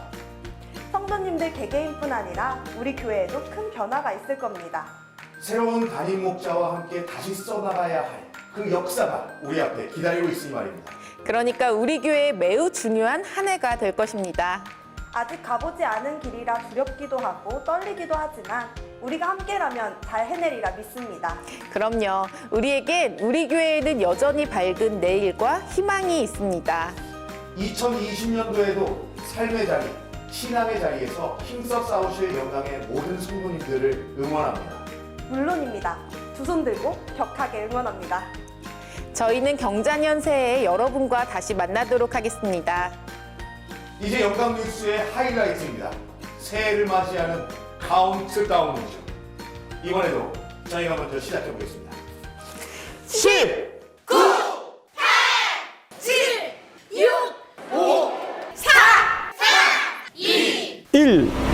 성도님들 개개인뿐 아니라 우리 교회에도 큰 변화가 있을 겁니다. 새로운 담임 목자와 함께 다시 써나가야 할 그 역사가 우리 앞에 기다리고 있으니 말입니다. 그러니까 우리 교회에 매우 중요한 한 해가 될 것입니다. 아직 가보지 않은 길이라 두렵기도 하고 떨리기도 하지만 우리가 함께라면 잘 해내리라 믿습니다. 그럼요. 우리에겐 우리 교회에는 여전히 밝은 내일과 희망이 있습니다. 2020년도에도 삶의 자리, 신앙의 자리에서 힘써 싸우실 영광의 모든 성도님들을 응원합니다. 물론입니다. 두 손 들고 격하게 응원합니다. 저희는 경자년 새해에 여러분과 다시 만나도록 하겠습니다. 이제 영광뉴스의 하이라이트입니다. 새해를 맞이하는 카운트다운이죠. 이번에도 저희가 먼저 시작해 보겠습니다. 10, 9, 8, 7, 6, 5, 4, 3, 매일